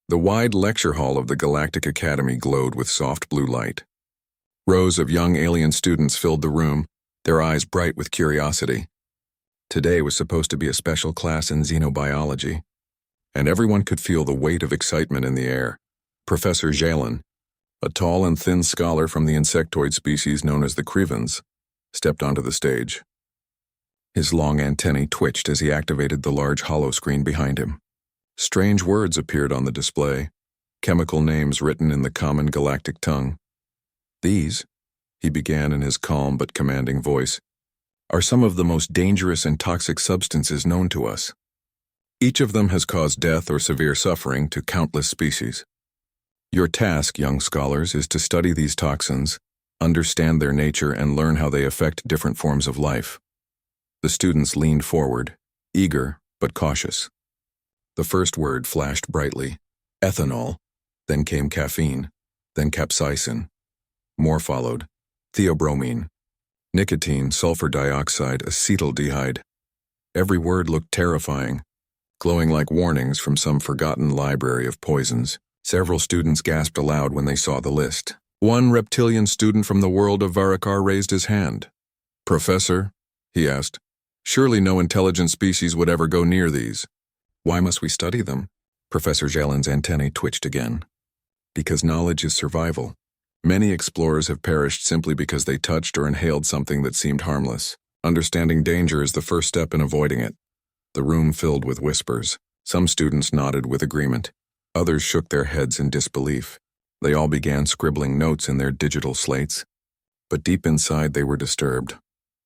The wide lecture hall of the Galactic Academy glowed with soft blue light. Rows of young alien students filled the room, their eyes bright with curiosity. Today was supposed to be a special class in xenobiology, and everyone could feel the weight of excitement in the air. Professor Jalen, a tall and thin scholar from the insectoid species known as the Krivans, stepped onto the stage. His long antennae twitched as he activated the large holoscreen behind him. Strange words appeared on the display, chemical names written in the common galactic tongue. These, he began in his calm but commanding voice, are some of the most dangerous and toxic substances known to us. Each of them has caused death or severe suffering to countless species. Your task, young scholars, is to study these toxins, understand their nature, and learn how they affect different forms of life. The students leaned forward, eager but cautious. The first word flashed brightly: ethanol, then came caffeine, then capsaicin. More followed: theobromine, nicotine, sulfur dioxide, acetaldehyde. Every word looked terrifying, glowing like warnings from some forgotten library of poisons. Several students gasped aloud when they saw the list. One reptilian student from the world of Varakar raised his hand. "Professor," he asked, "surely no intelligent species would ever go near these." "Why must we study them?" Professor Jalen's antennae twitched again. "Because knowledge is survival. Many explorers have perished simply because they touched or inhaled something that seemed harmless. Understanding danger is the first step in avoiding it." The room filled with whispers. Some students nodded with agreement. Others shook their heads in disbelief. They all began scribbling notes in their digital slates. But deep inside they were disturbed.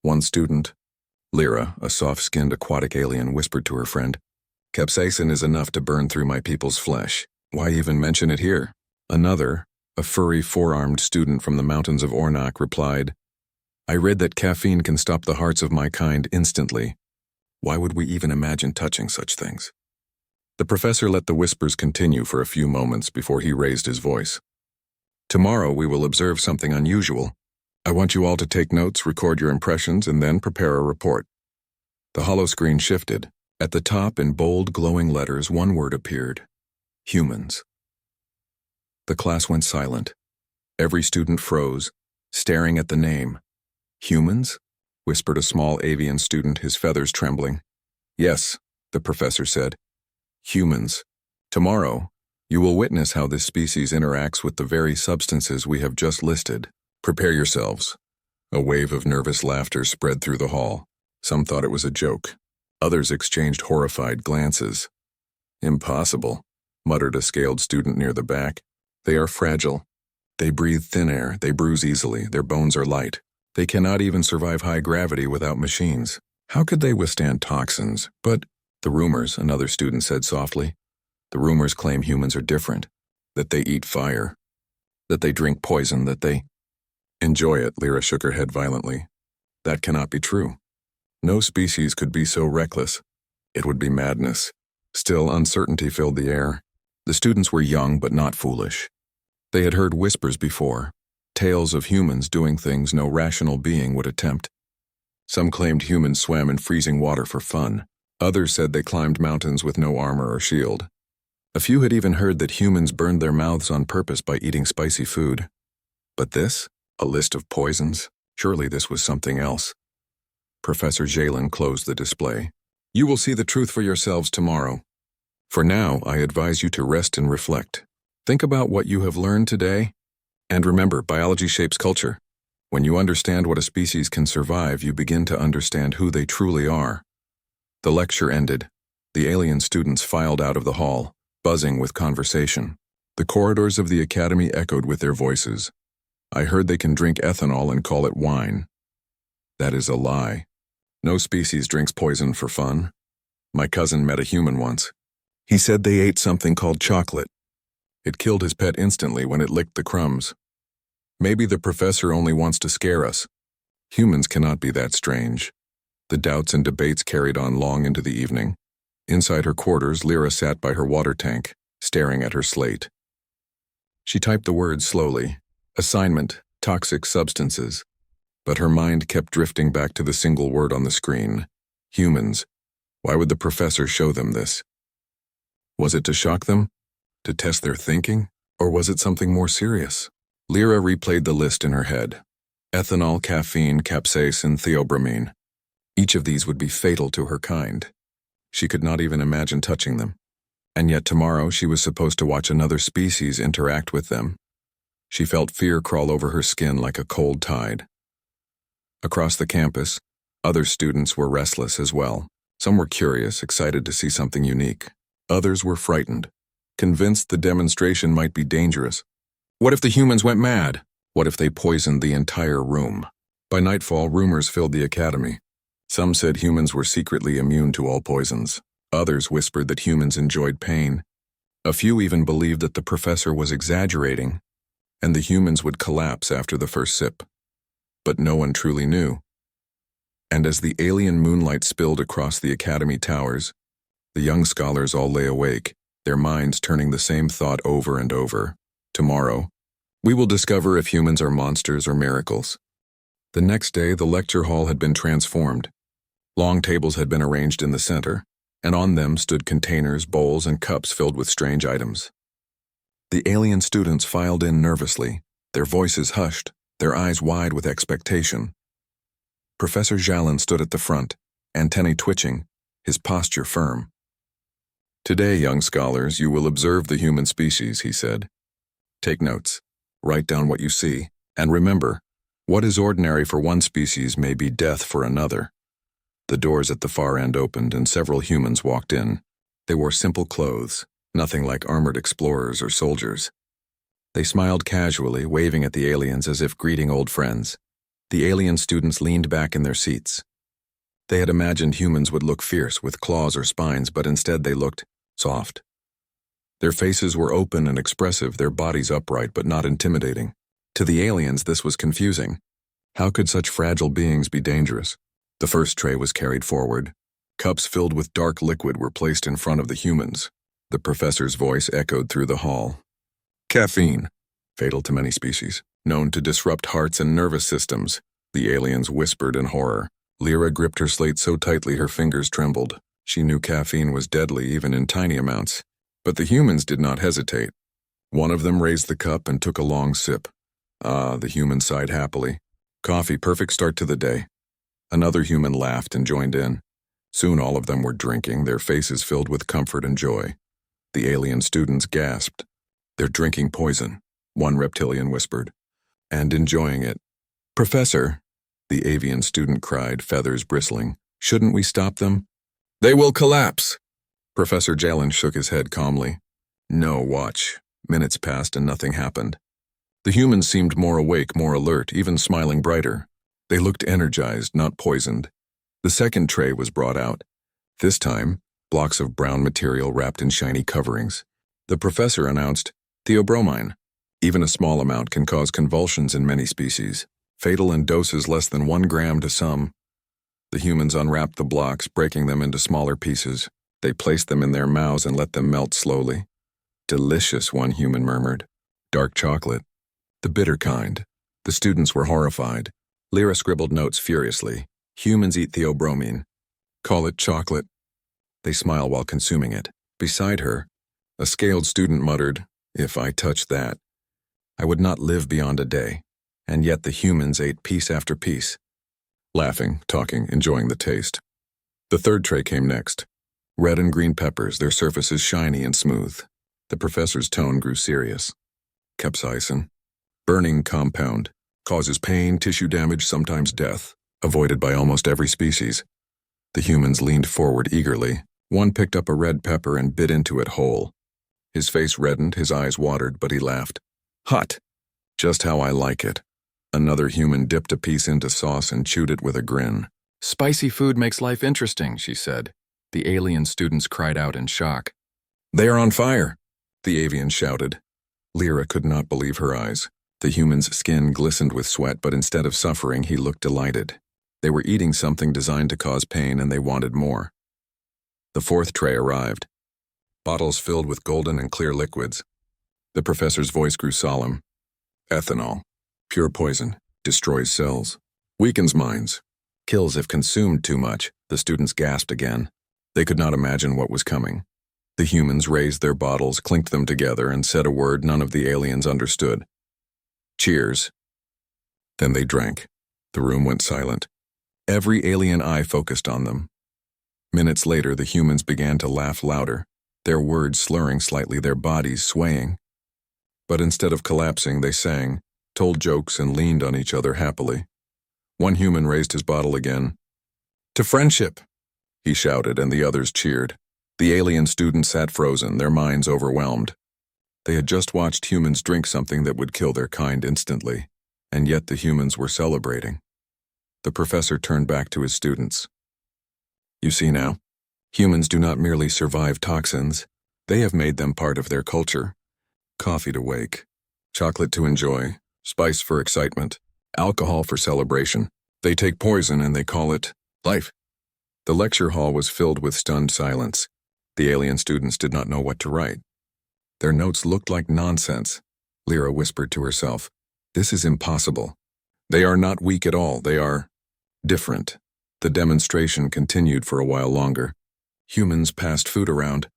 One student, Lyra, a soft-skinned aquatic alien, whispered to her friend, "Capsaicin is enough to burn through my people's flesh. Why even mention it here?" Another, a furry, four-armed student from the mountains of Ornac, replied, "I read that caffeine can stop the hearts of my kind instantly. Why would we even imagine touching such things?" The professor let the whispers continue for a few moments before he raised his voice. "Tomorrow we will observe something unusual. I want you all to take notes, record your impressions, and then prepare a report." The holoscreen shifted. At the top, in bold, glowing letters, one word appeared: humans. The class went silent. Every student froze, staring at the name. "Humans?" whispered a small avian student, his feathers trembling. "Yes," the professor said. "Humans. Tomorrow, you will witness how this species interacts with the very substances we have just listed. Prepare yourselves." A wave of nervous laughter spread through the hall. Some thought it was a joke. Others exchanged horrified glances. "Impossible," muttered a scaled student near the back. "They are fragile. They breathe thin air, they bruise easily, their bones are light. They cannot even survive high gravity without machines. How could they withstand toxins? But the rumors," another student said softly. "The rumors claim humans are different, that they eat fire, that they drink poison, that they—" "Enjoy it," Lyra shook her head violently. "That cannot be true. No species could be so reckless. It would be madness." Still, uncertainty filled the air. The students were young but not foolish. They had heard whispers before, tales of humans doing things no rational being would attempt. Some claimed humans swam in freezing water for fun. Others said they climbed mountains with no armor or shield. A few had even heard that humans burned their mouths on purpose by eating spicy food. But this? A list of poisons? Surely this was something else. Professor Jalen closed the display. "You will see the truth for yourselves tomorrow. For now, I advise you to rest and reflect. Think about what you have learned today. And remember, biology shapes culture. When you understand what a species can survive, you begin to understand who they truly are." The lecture ended. The alien students filed out of the hall, buzzing with conversation. The corridors of the academy echoed with their voices. "I heard they can drink ethanol and call it wine." "That is a lie. No species drinks poison for fun. My cousin met a human once. He said they ate something called chocolate. It killed his pet instantly when it licked the crumbs. Maybe the professor only wants to scare us. Humans cannot be that strange." The doubts and debates carried on long into the evening. Inside her quarters, Lyra sat by her water tank, staring at her slate. She typed the words slowly. Assignment, toxic substances. But her mind kept drifting back to the single word on the screen. Humans. Why would the professor show them this? Was it to shock them? To test their thinking? Or was it something more serious? Lyra replayed the list in her head. Ethanol, caffeine, capsaicin, theobromine. Each of these would be fatal to her kind. She could not even imagine touching them. And yet tomorrow she was supposed to watch another species interact with them. She felt fear crawl over her skin like a cold tide. Across the campus, other students were restless as well. Some were curious, excited to see something unique. Others were frightened, convinced the demonstration might be dangerous. What if the humans went mad? What if they poisoned the entire room? By nightfall, rumors filled the academy. Some said humans were secretly immune to all poisons. Others whispered that humans enjoyed pain. A few even believed that the professor was exaggerating, and the humans would collapse after the first sip. But no one truly knew. And as the alien moonlight spilled across the academy towers, the young scholars all lay awake, their minds turning the same thought over and over. Tomorrow, we will discover if humans are monsters or miracles. The next day, the lecture hall had been transformed. Long tables had been arranged in the center, and on them stood containers, bowls, and cups filled with strange items. The alien students filed in nervously, their voices hushed, their eyes wide with expectation. Professor Jalin stood at the front, antennae twitching, his posture firm. "Today, young scholars, you will observe the human species," he said. "Take notes, write down what you see, and remember, what is ordinary for one species may be death for another." The doors at the far end opened and several humans walked in. They wore simple clothes, nothing like armored explorers or soldiers. They smiled casually, waving at the aliens as if greeting old friends. The alien students leaned back in their seats. They had imagined humans would look fierce with claws or spines, but instead they looked soft. Their faces were open and expressive, their bodies upright but not intimidating. To the aliens, this was confusing. How could such fragile beings be dangerous? The first tray was carried forward. Cups filled with dark liquid were placed in front of the humans. The professor's voice echoed through the hall. "Caffeine, fatal to many species, known to disrupt hearts and nervous systems," the aliens whispered in horror. Lyra gripped her slate so tightly her fingers trembled. She knew caffeine was deadly even in tiny amounts. But the humans did not hesitate. One of them raised the cup and took a long sip. The human sighed happily. "Coffee, perfect start to the day." Another human laughed and joined in. Soon all of them were drinking, their faces filled with comfort and joy. The alien students gasped. "They're drinking poison," one reptilian whispered, "and enjoying it." "Professor," the avian student cried, feathers bristling, "shouldn't we stop them?" "They will collapse." Professor Jalin shook his head calmly. "No, watch." Minutes passed and nothing happened. The humans seemed more awake, more alert, even smiling brighter. They looked energized, not poisoned. The second tray was brought out. This time, blocks of brown material wrapped in shiny coverings. The professor announced, "Theobromine. Even a small amount can cause convulsions in many species, fatal in doses less than 1 gram to some." The humans unwrapped the blocks, breaking them into smaller pieces. They placed them in their mouths and let them melt slowly. "Delicious," one human murmured. "Dark chocolate. The bitter kind." The students were horrified. Lyra scribbled notes furiously. "Humans eat theobromine. Call it chocolate." They smile while consuming it. Beside her, a scaled student muttered, "If I touched that, I would not live beyond a day." And yet the humans ate piece after piece, laughing, talking, enjoying the taste. The third tray came next. Red and green peppers, their surfaces shiny and smooth. The professor's tone grew serious. "Capsaicin. Burning compound. Causes pain, tissue damage, sometimes death. Avoided by almost every species." The humans leaned forward eagerly. One picked up a red pepper and bit into it whole. His face reddened, his eyes watered, but he laughed. "Hot. Just how I like it." Another human dipped a piece into sauce and chewed it with a grin. "Spicy food makes life interesting," she said. The alien students cried out in shock. "They are on fire," the avian shouted. Lyra could not believe her eyes. The human's skin glistened with sweat, but instead of suffering, he looked delighted. They were eating something designed to cause pain, and they wanted more. The fourth tray arrived. Bottles filled with golden and clear liquids. The professor's voice grew solemn. "Ethanol. Pure poison. Destroys cells. Weakens minds. Kills if consumed too much." The students gasped again. They could not imagine what was coming. The humans raised their bottles, clinked them together, and said a word none of the aliens understood. Cheers. Then they drank. The room went silent. Every alien eye focused on them. Minutes later, the humans began to laugh louder, their words slurring slightly, their bodies swaying. But instead of collapsing, they sang, told jokes, and leaned on each other happily. One human raised his bottle again. "To friendship!" he shouted, and the others cheered. The alien students sat frozen, their minds overwhelmed. They had just watched humans drink something that would kill their kind instantly, and yet the humans were celebrating. The professor turned back to his students. "You see now, humans do not merely survive toxins, they have made them part of their culture. Coffee to wake, chocolate to enjoy, spice for excitement, alcohol for celebration. They take poison and they call it life." The lecture hall was filled with stunned silence. The alien students did not know what to write. Their notes looked like nonsense. Lyra whispered to herself, "This is impossible. They are not weak at all, they are different." The demonstration continued for a while longer. Humans passed food around,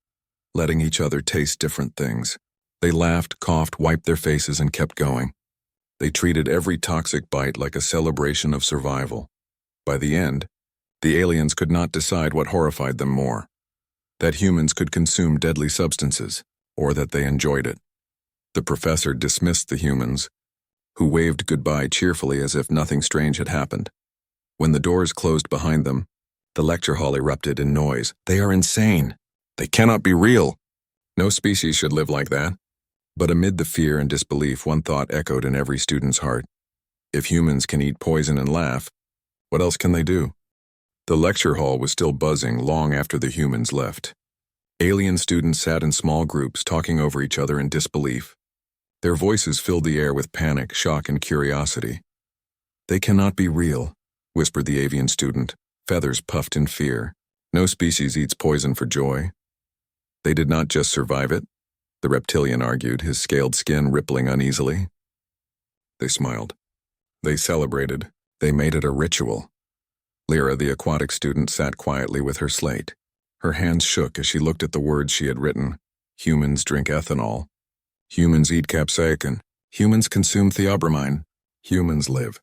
letting each other taste different things. They laughed, coughed, wiped their faces, and kept going. They treated every toxic bite like a celebration of survival. By the end, the aliens could not decide what horrified them more: that humans could consume deadly substances, or that they enjoyed it. The professor dismissed the humans, who waved goodbye cheerfully as if nothing strange had happened. When the doors closed behind them, the lecture hall erupted in noise. "They are insane. They cannot be real. No species should live like that." But amid the fear and disbelief, one thought echoed in every student's heart. If humans can eat poison and laugh, what else can they do? The lecture hall was still buzzing long after the humans left. Alien students sat in small groups, talking over each other in disbelief. Their voices filled the air with panic, shock, and curiosity. "They cannot be real," whispered the avian student, feathers puffed in fear. "No species eats poison for joy." "They did not just survive it," the reptilian argued, his scaled skin rippling uneasily. They smiled. They celebrated. They made it a ritual. Lyra, the aquatic student, sat quietly with her slate. Her hands shook as she looked at the words she had written. Humans drink ethanol. Humans eat capsaicin. Humans consume theobromine. Humans live.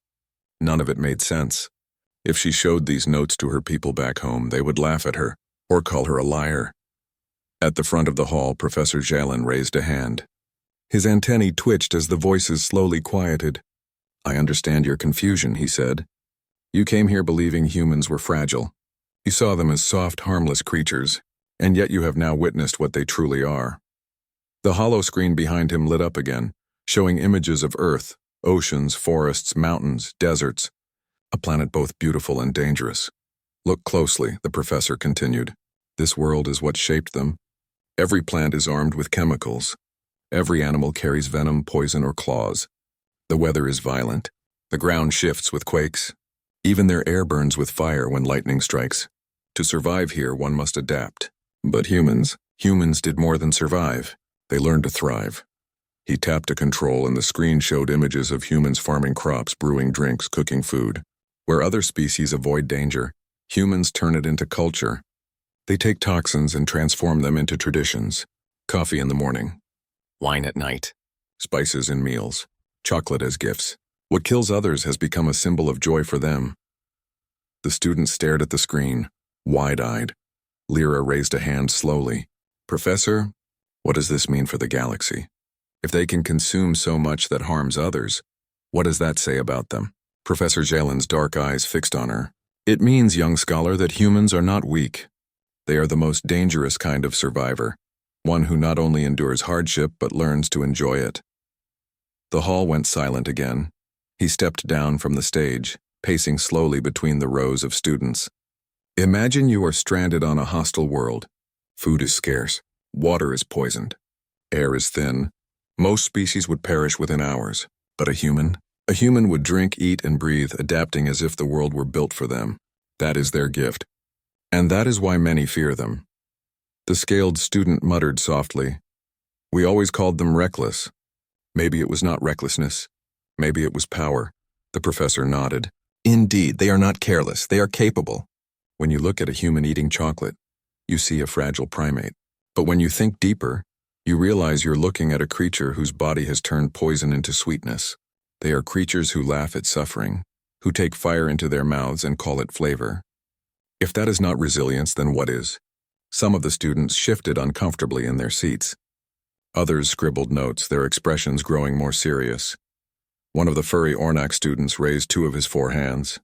None of it made sense. If she showed these notes to her people back home, they would laugh at her, or call her a liar. At the front of the hall, Professor Jalin raised a hand. His antennae twitched as the voices slowly quieted. "I understand your confusion," he said. "You came here believing humans were fragile. You saw them as soft, harmless creatures, and yet you have now witnessed what they truly are." The hollow screen behind him lit up again, showing images of Earth, oceans, forests, mountains, deserts, a planet both beautiful and dangerous. "Look closely," the professor continued. "This world is what shaped them. Every plant is armed with chemicals. Every animal carries venom, poison, or claws. The weather is violent. The ground shifts with quakes. Even their air burns with fire when lightning strikes. To survive here, one must adapt. But humans did more than survive. They learned to thrive." He tapped a control and the screen showed images of humans farming crops, brewing drinks, cooking food. Where other species avoid danger, humans turn it into culture. They take toxins and transform them into traditions. Coffee in the morning, wine at night, spices in meals, chocolate as gifts. What kills others has become a symbol of joy for them. The student stared at the screen, wide-eyed. Lyra raised a hand slowly. "Professor, what does this mean for the galaxy? If they can consume so much that harms others, what does that say about them?" Professor Jalen's dark eyes fixed on her. "It means, young scholar, that humans are not weak. They are the most dangerous kind of survivor, one who not only endures hardship but learns to enjoy it." The hall went silent again. He stepped down from the stage, pacing slowly between the rows of students. "Imagine you are stranded on a hostile world. Food is scarce. Water is poisoned. Air is thin. Most species would perish within hours. But a human would drink, eat, and breathe, adapting as if the world were built for them. That is their gift. And that is why many fear them." The scaled student muttered softly. "We always called them reckless. Maybe it was not recklessness. Maybe it was power." The professor nodded. "Indeed, they are not careless. They are capable. When you look at a human eating chocolate, you see a fragile primate. But when you think deeper, you realize you're looking at a creature whose body has turned poison into sweetness. They are creatures who laugh at suffering, who take fire into their mouths and call it flavor. If that is not resilience, then what is? Some of the students shifted uncomfortably in their seats. Others scribbled notes, their expressions growing more serious. One of the furry Ornac students raised two of his four hands.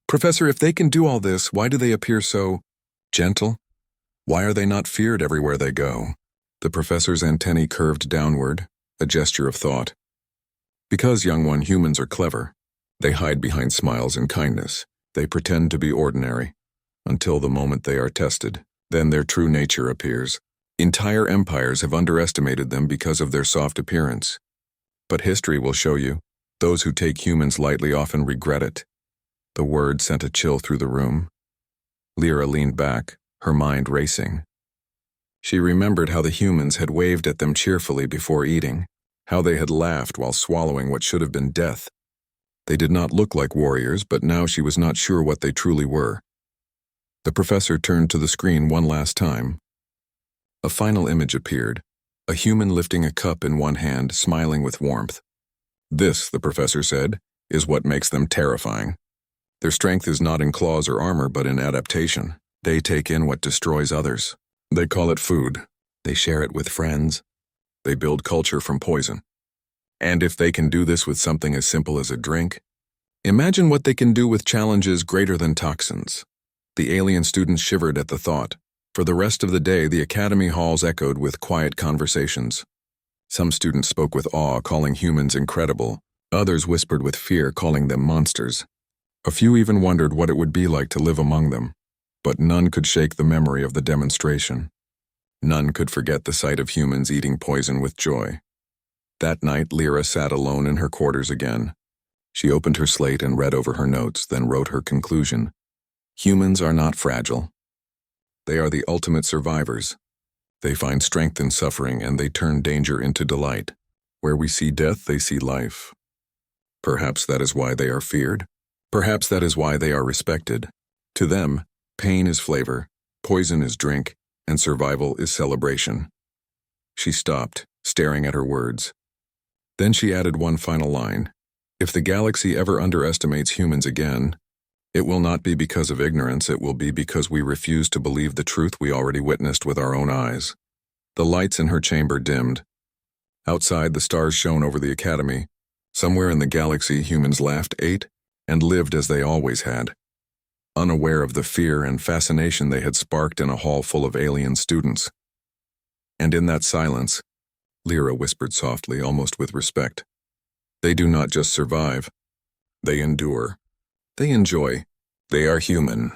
"Professor, if they can do all this, why do they appear so gentle? Why are they not feared everywhere they go?" The professor's antennae curved downward, a gesture of thought. "Because, young one, humans are clever. They hide behind smiles and kindness. They pretend to be ordinary, until the moment they are tested. Then their true nature appears. Entire empires have underestimated them because of their soft appearance. But history will show you, those who take humans lightly often regret it." The word sent a chill through the room. Lyra leaned back, her mind racing. She remembered how the humans had waved at them cheerfully before eating, how they had laughed while swallowing what should have been death. They did not look like warriors, but now she was not sure what they truly were. The professor turned to the screen one last time. A final image appeared, a human lifting a cup in one hand, smiling with warmth. "This," the professor said, "is what makes them terrifying. Their strength is not in claws or armor, but in adaptation. They take in what destroys others. They call it food. They share it with friends. They build culture from poison. And if they can do this with something as simple as a drink, imagine what they can do with challenges greater than toxins." The alien students shivered at the thought. For the rest of the day, the academy halls echoed with quiet conversations. Some students spoke with awe, calling humans incredible. Others whispered with fear, calling them monsters. A few even wondered what it would be like to live among them. But none could shake the memory of the demonstration. None could forget the sight of humans eating poison with joy. That night, Lyra sat alone in her quarters again. She opened her slate and read over her notes, then wrote her conclusion. Humans are not fragile. They are the ultimate survivors. They find strength in suffering, and they turn danger into delight. Where we see death, they see life. Perhaps that is why they are feared. Perhaps that is why they are respected. To them, pain is flavor, poison is drink, and survival is celebration. She stopped, staring at her words. Then she added one final line. If the galaxy ever underestimates humans again, it will not be because of ignorance, it will be because we refuse to believe the truth we already witnessed with our own eyes. The lights in her chamber dimmed. Outside, the stars shone over the academy. Somewhere in the galaxy, humans laughed, ate, and lived as they always had, unaware of the fear and fascination they had sparked in a hall full of alien students. And in that silence, Lyra whispered softly, almost with respect, they do not just survive, they endure. They enjoy. They are human.